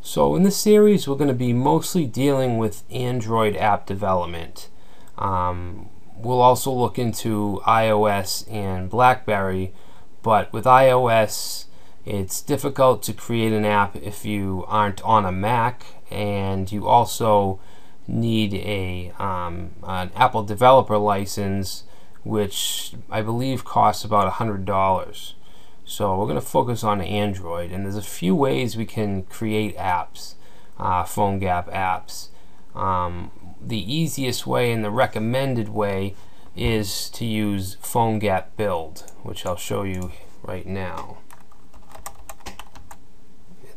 So in this series we're going to be mostly dealing with Android app development. We'll also look into iOS and BlackBerry, but with iOS it's difficult to create an app if you aren't on a Mac, and you also need an Apple developer license, which I believe costs about $100. So we're going to focus on Android, and there's a few ways we can create apps, Phonegap apps. The easiest way and the recommended way is to use Phonegap Build, which I'll show you right now. I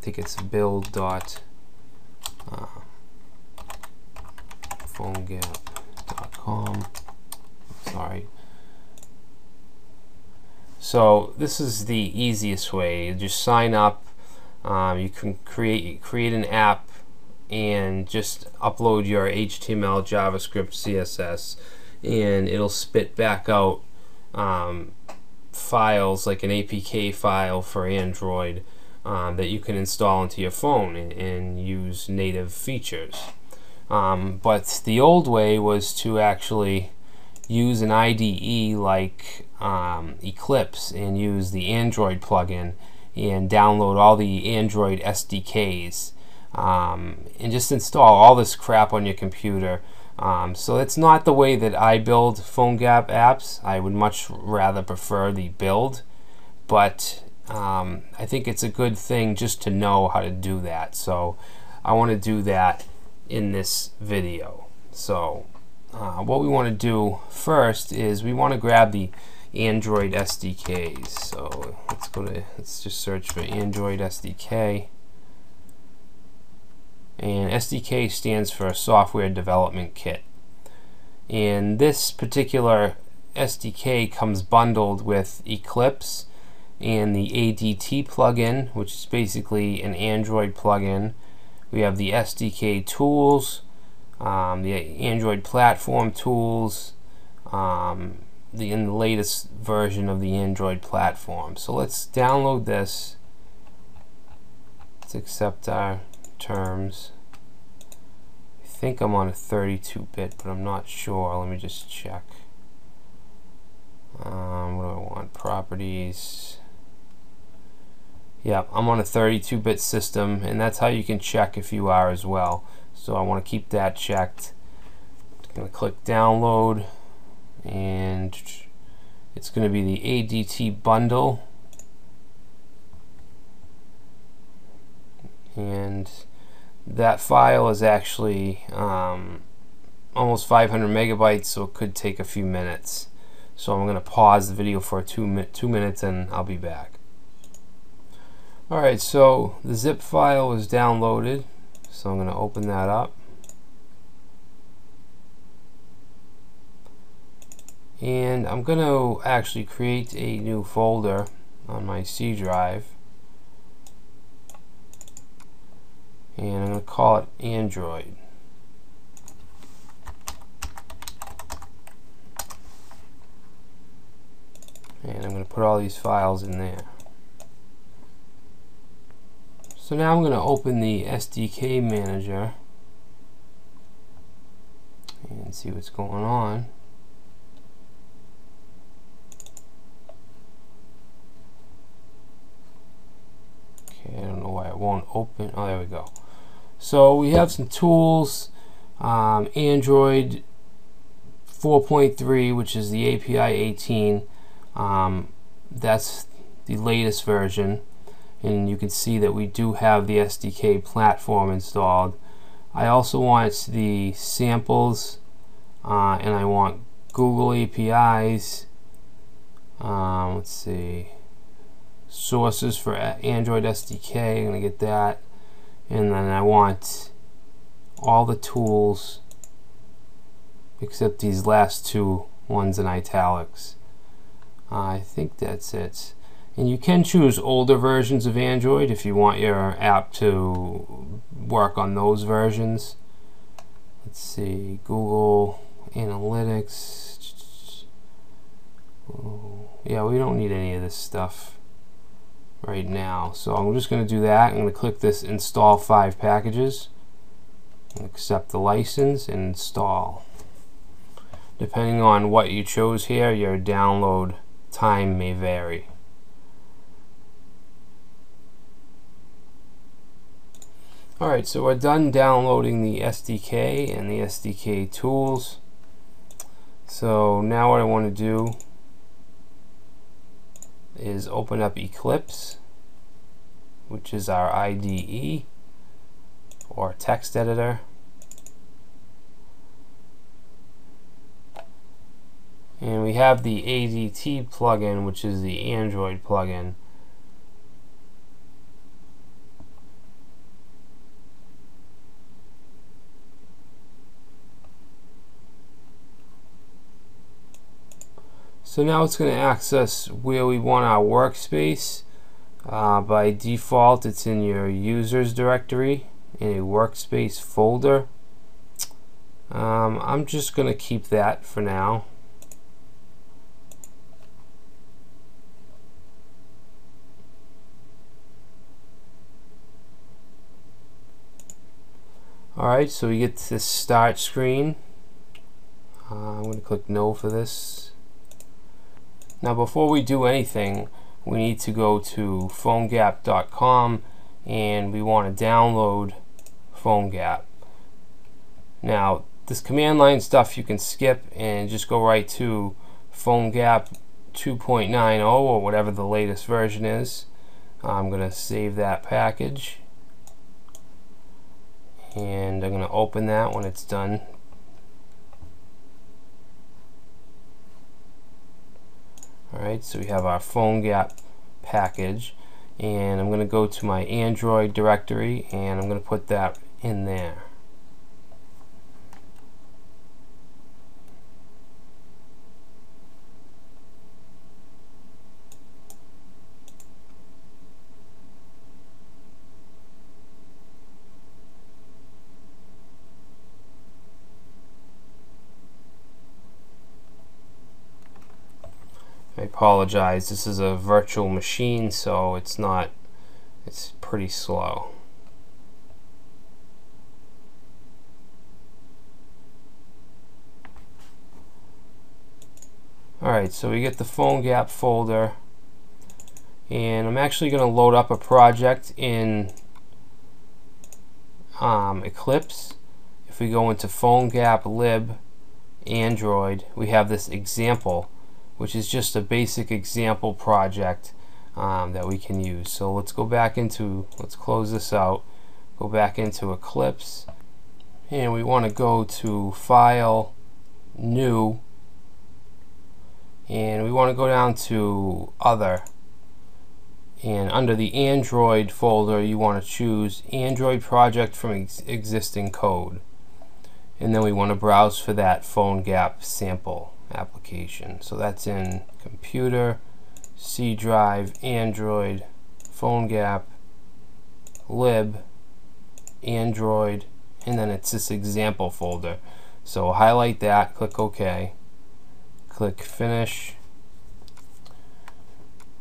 think it's build.phonegap.com. Sorry. So this is the easiest way. You just sign up. You can create an app and just upload your HTML, JavaScript, CSS, and it'll spit back out files like an APK file for Android that you can install into your phone and use native features. But the old way was to actually use an IDE like Eclipse and use the Android plugin and download all the Android SDKs and just install all this crap on your computer. So it's not the way that I build Phonegap apps. I would much rather prefer the build, but I think it's a good thing just to know how to do that. So I want to do that in this video. So what we want to do first is we want to grab the Android SDKs. So let's just search for Android SDK, and SDK stands for Software Development Kit, and this particular SDK comes bundled with Eclipse and the ADT plugin, which is basically an Android plugin. We have the SDK tools, the Android platform tools, in the latest version of the Android platform. So let's download this. Let's accept our terms. I think I'm on a 32-bit, but I'm not sure. Let me just check. What do I want? Properties. Yeah, I'm on a 32-bit system, and that's how you can check if you are as well. So I want to keep that checked. I'm going to click download, and it's going to be the ADT bundle, and that file is actually almost 500 megabytes, so it could take a few minutes. So I'm going to pause the video for 2 minutes and I'll be back. Alright, so the zip file was downloaded, so I'm going to open that up. And I'm going to actually create a new folder on my C drive, and I'm going to call it Android. And I'm going to put all these files in there. So now I'm going to open the Sdk Manager and see what's going on. Okay, I don't know why it won't open. Oh, there we go. So we have some tools. Android 4.3, which is the API 18. That's the latest version, and you can see that we do have the SDK platform installed. I also want the samples, and I want Google APIs. Let's see, sources for Android SDK. I'm gonna get that, and then I want all the tools except these last two ones in italics. I think that's it. And you can choose older versions of Android if you want your app to work on those versions. Let's see, Google Analytics. Oh, yeah, we don't need any of this stuff. right now. So I'm just going to do that. I'm going to click this install 5 packages, accept the license, and install. Depending on what you chose here, your download time may vary. Alright, so we're done downloading the SDK and the SDK tools. So now what I want to do is open up Eclipse, which is our IDE or text editor. And we have the ADT plugin, which is the Android plugin. So now it's going to access where we want our workspace. By default, it's in your users directory in a workspace folder. I'm just going to keep that for now. Alright, so we get to this start screen. I'm going to click no for this. Now before we do anything, we need to go to phonegap.com and we want to download Phonegap. Now this command line stuff you can skip and just go right to Phonegap 2.90 or whatever the latest version is. I'm going to save that package and I'm going to open that when it's done. Alright, so we have our Phonegap package, and I'm going to go to my Android directory and I'm going to put that in there. I apologize, this is a virtual machine, so it's pretty slow. Alright, so we get the Phonegap folder, and I'm actually going to load up a project in Eclipse. If we go into Phonegap lib Android, we have this example, which is just a basic example project that we can use. So let's go back into, let's close this out, go back into Eclipse, and we want to go to File, New, and we want to go down to Other, and under the Android folder you want to choose Android project from existing code, and then we want to browse for that Phonegap sample application. So that's in Computer, C drive, Android, Phonegap, lib, Android, and then it's this example folder. So highlight that, click OK, click Finish.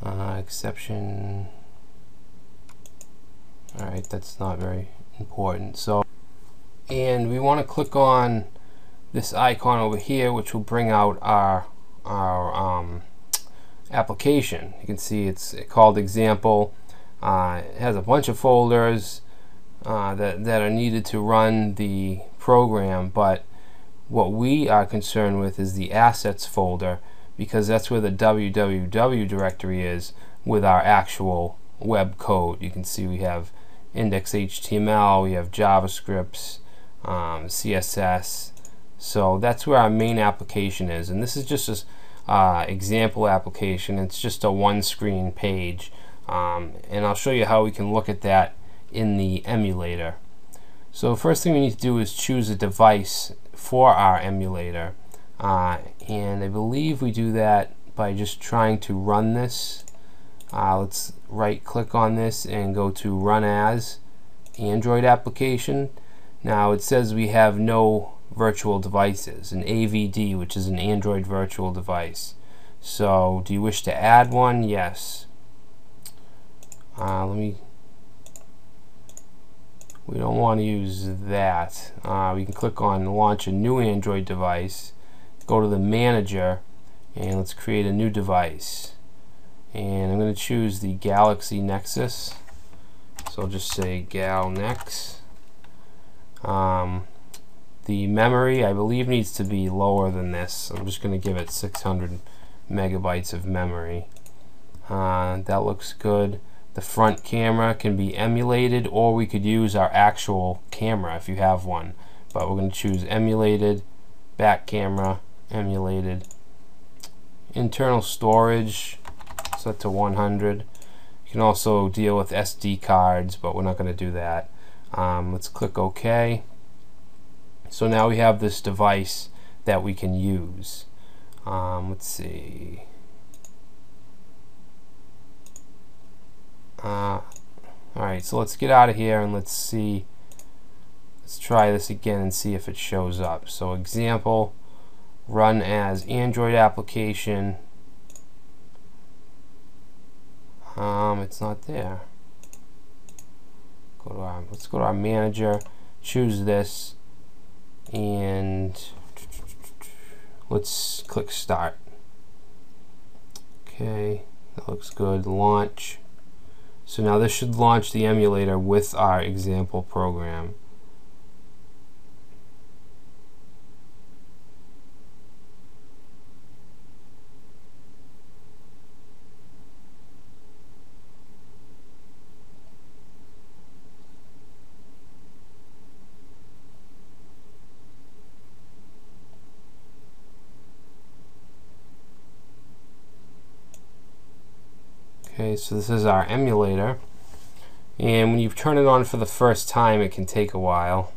Exception. Alright, that's not very important. So, and we want to click on this icon over here, which will bring out our application. You can see it's called example. It has a bunch of folders that are needed to run the program, but what we are concerned with is the assets folder, because that's where the www directory is with our actual web code. You can see we have index.html, we have JavaScript, CSS. So that's where our main application is, and this is just an example application. It's just a one-screen page, and I'll show you how we can look at that in the emulator. So first thing we need to do is choose a device for our emulator, and I believe we do that by just trying to run this. Let's right-click on this and go to Run As Android Application. Now it says we have no virtual devices, an AVD, which is an Android virtual device. So do you wish to add one? Yes. we don't want to use that. We can click on launch a new Android device, go to the manager, and let's create a new device. And I'm going to choose the Galaxy Nexus. So I'll just say Gal Nex. The memory, I believe, needs to be lower than this. I'm just going to give it 600 megabytes of memory. That looks good. The front camera can be emulated, or we could use our actual camera if you have one. But we're going to choose emulated, back camera, emulated. Internal storage, set to 100. You can also deal with SD cards, but we're not going to do that. Let's click OK. So now we have this device that we can use. Let's see. Alright, so let's get out of here and let's see. Let's try this again and see if it shows up. So example, run as Android application. It's not there. Let's go to our manager, choose this, and let's click start. Okay, that looks good. Launch. So now this should launch the emulator with our example program. Okay, so this is our emulator, and when you turn it on for the first time it can take a while.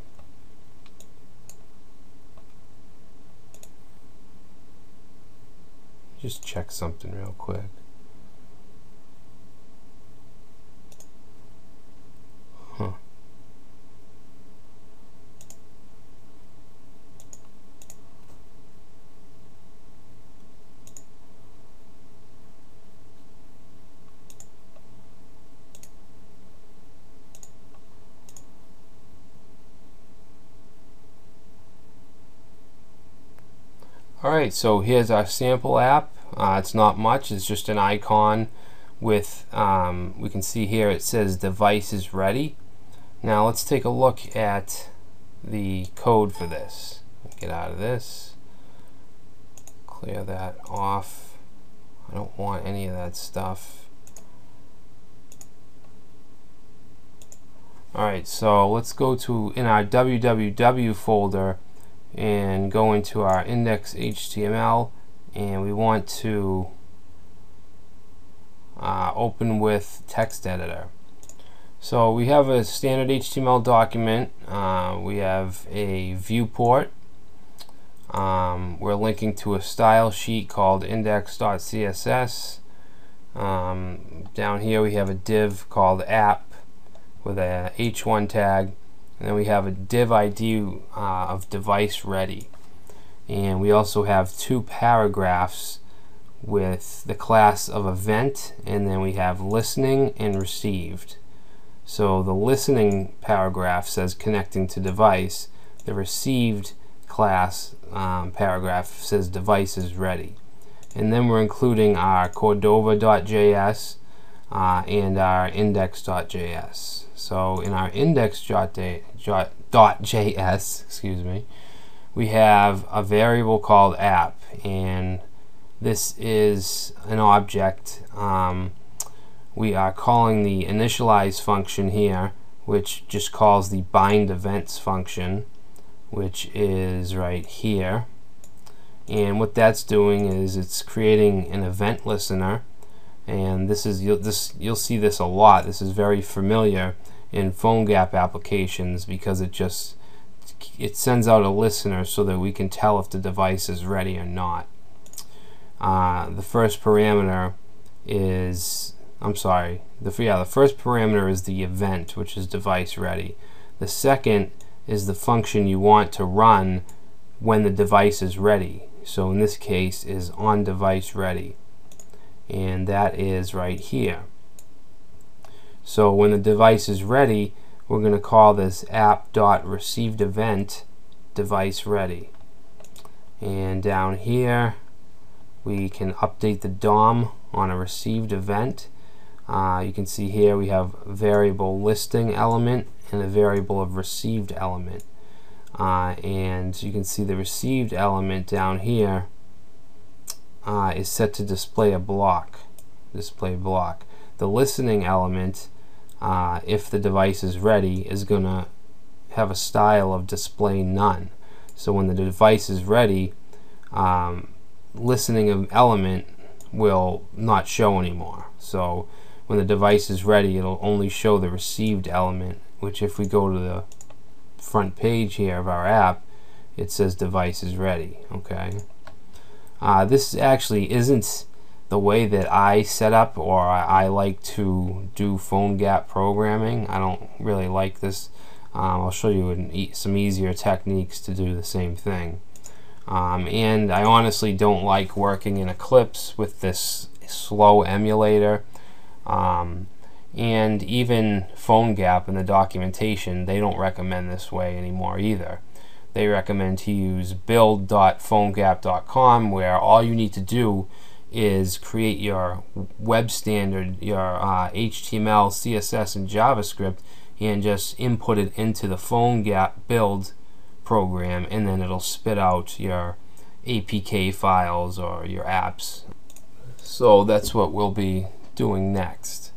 Just check something real quick. Alright, so here's our sample app. It's not much, it's just an icon with, we can see here it says device is ready. Now let's take a look at the code for this. Get out of this, clear that off. I don't want any of that stuff. Alright, so let's go to, in our www folder, and go into our index.html, and we want to open with text editor. So we have a standard HTML document. We have a viewport. We're linking to a style sheet called index.css. Down here we have a div called app with a h1 tag. And then we have a div ID of device ready. And we also have two paragraphs with the class of event, and then we have listening and received. So the listening paragraph says connecting to device. The received class paragraph says device is ready. And then we're including our Cordova.js and our index.js. So in our index.js, excuse me, we have a variable called app, and this is an object. We are calling the initialize function here, which just calls the bind events function, which is right here. And what that's doing is it's creating an event listener. And this is you'll see this a lot. This is very familiar in Phonegap applications because it sends out a listener so that we can tell if the device is ready or not. The first parameter is the first parameter is the event, which is device ready. The second is the function you want to run when the device is ready. So in this case is on device ready. And that is right here. So when the device is ready, we're going to call this app.received_event device ready. And down here we can update the DOM on a received event. You can see here we have variable listing element and a variable of received element. And you can see the received element down here is set to display a block. The listening element, if the device is ready, is going to have a style of display none. So when the device is ready, listening element will not show anymore. So when the device is ready, it'll only show the received element, which if we go to the front page here of our app, it says device is ready. Okay. This actually isn't the way that I set up or I like to do Phonegap programming. I don't really like this. I'll show you some easier techniques to do the same thing. And I honestly don't like working in Eclipse with this slow emulator. And even Phonegap in the documentation, they don't recommend this way anymore either. They recommend to use build.phonegap.com, where all you need to do is create your web standard, your HTML, CSS, and JavaScript, and just input it into the Phonegap Build program, and then it'll spit out your APK files or your apps. So that's what we'll be doing next.